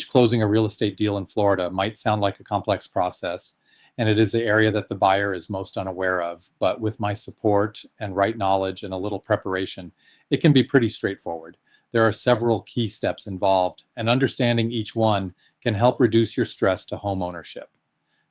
Closing a real estate deal in Florida might sound like a complex process, and it is the area that the buyer is most unaware of. But with my support and right knowledge and a little preparation, it can be pretty straightforward. There are several key steps involved, and understanding each one can help reduce your stress to home ownership.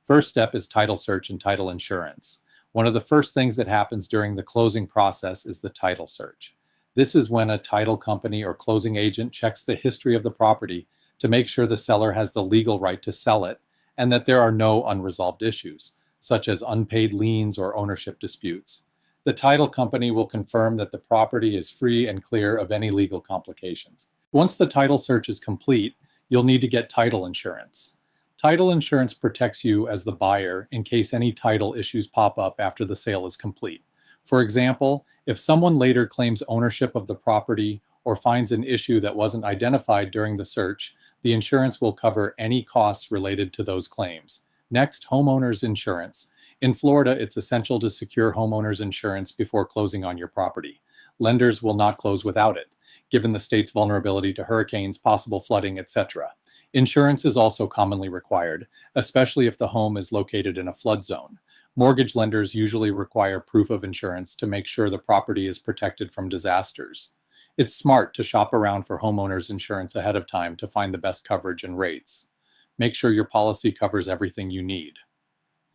First step is title search and title insurance. One of the first things that happens during the closing process is the title search. This is when a title company or closing agent checks the history of the property to make sure the seller has the legal right to sell it and that there are no unresolved issues, such as unpaid liens or ownership disputes. The title company will confirm that the property is free and clear of any legal complications. Once the title search is complete, you'll need to get title insurance. Title insurance protects you as the buyer in case any title issues pop up after the sale is complete. For example, if someone later claims ownership of the property or finds an issue that wasn't identified during the search, the insurance will cover any costs related to those claims. Next, homeowners insurance. In Florida, it's essential to secure homeowners insurance before closing on your property. Lenders will not close without it, given the state's vulnerability to hurricanes, possible flooding, etc. Insurance is also commonly required, especially if the home is located in a flood zone. Mortgage lenders usually require proof of insurance to make sure the property is protected from disasters. It's smart to shop around for homeowners insurance ahead of time to find the best coverage and rates. Make sure your policy covers everything you need.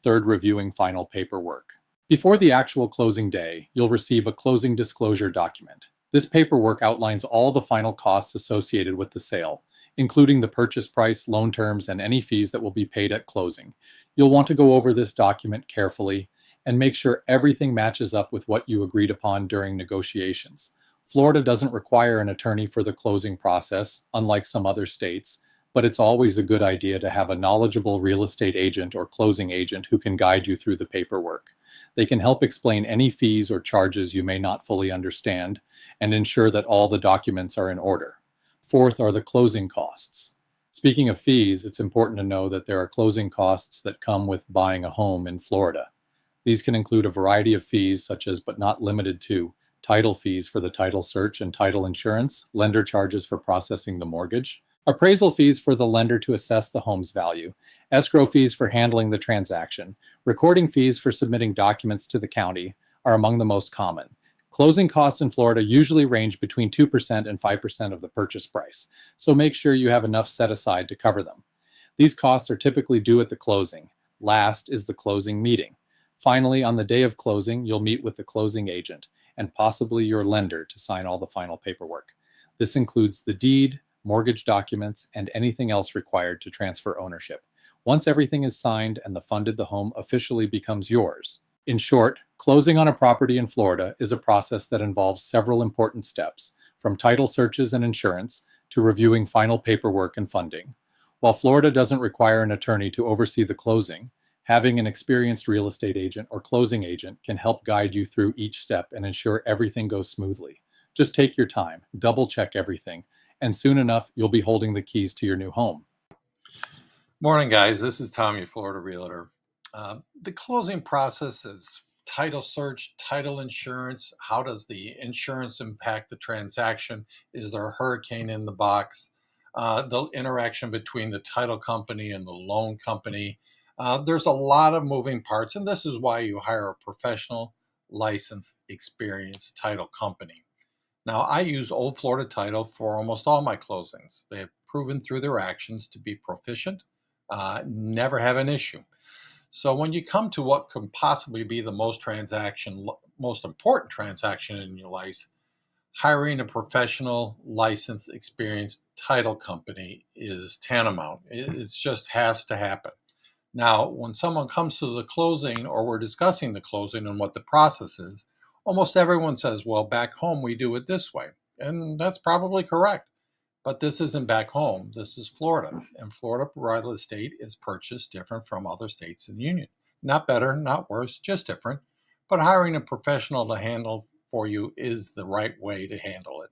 Third, reviewing final paperwork. Before the actual closing day, you'll receive a closing disclosure document. This paperwork outlines all the final costs associated with the sale, including the purchase price, loan terms, and any fees that will be paid at closing. You'll want to go over this document carefully and make sure everything matches up with what you agreed upon during negotiations. Florida doesn't require an attorney for the closing process, unlike some other states, but it's always a good idea to have a knowledgeable real estate agent or closing agent who can guide you through the paperwork. They can help explain any fees or charges you may not fully understand and ensure that all the documents are in order. Fourth are the closing costs. Speaking of fees, it's important to know that there are closing costs that come with buying a home in Florida. These can include a variety of fees, such as, but not limited to, title fees for the title search and title insurance, lender charges for processing the mortgage, appraisal fees for the lender to assess the home's value, escrow fees for handling the transaction, recording fees for submitting documents to the county are among the most common. Closing costs in Florida usually range between 2% and 5% of the purchase price, so make sure you have enough set aside to cover them. These costs are typically due at the closing. Last is the closing meeting. Finally, on the day of closing, you'll meet with the closing agent and possibly your lender to sign all the final paperwork. This includes the deed, mortgage documents, and anything else required to transfer ownership. Once everything is signed and the home officially becomes yours. In short, closing on a property in Florida is a process that involves several important steps, from title searches and insurance to reviewing final paperwork and funding. While Florida doesn't require an attorney to oversee the closing, having an experienced real estate agent or closing agent can help guide you through each step and ensure everything goes smoothly. Just take your time, double check everything, and soon enough, you'll be holding the keys to your new home. Morning, guys. This is Tom, your Florida realtor. The closing process is title search, title insurance. How does the insurance impact the transaction? Is there a hurricane in the box? The interaction between the title company and the loan company. There's a lot of moving parts, and this is why you hire a professional, licensed, experienced title company. Now, I use Old Florida Title for almost all my closings. They have proven through their actions to be proficient, never have an issue. So when you come to what can possibly be the most important transaction in your life, hiring a professional, licensed, experienced title company is tantamount. It just has to happen. Now, when someone comes to the closing or we're discussing the closing and what the process is, almost everyone says, well, back home we do it this way. And that's probably correct. But this isn't back home. This is Florida. And Florida real estate is purchased different from other states in the union. Not better, not worse, just different. But hiring a professional to handle for you is the right way to handle it.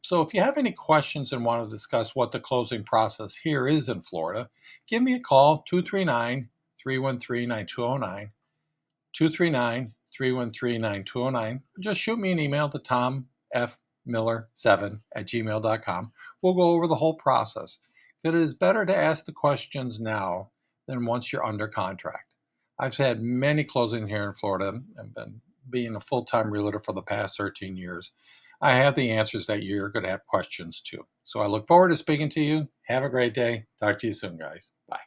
So if you have any questions and want to discuss what the closing process here is in Florida, give me a call, 239-313-9209, 239-313-9209. Just shoot me an email to tomfmiller7@gmail.com. We'll go over the whole process. that it is better to ask the questions now than once you're under contract. I've had many closings here in Florida and been being a full-time realtor for the past 13 years. I have the answers that you're going to have questions to. So I look forward to speaking to you. Have a great day. Talk to you soon, guys. Bye.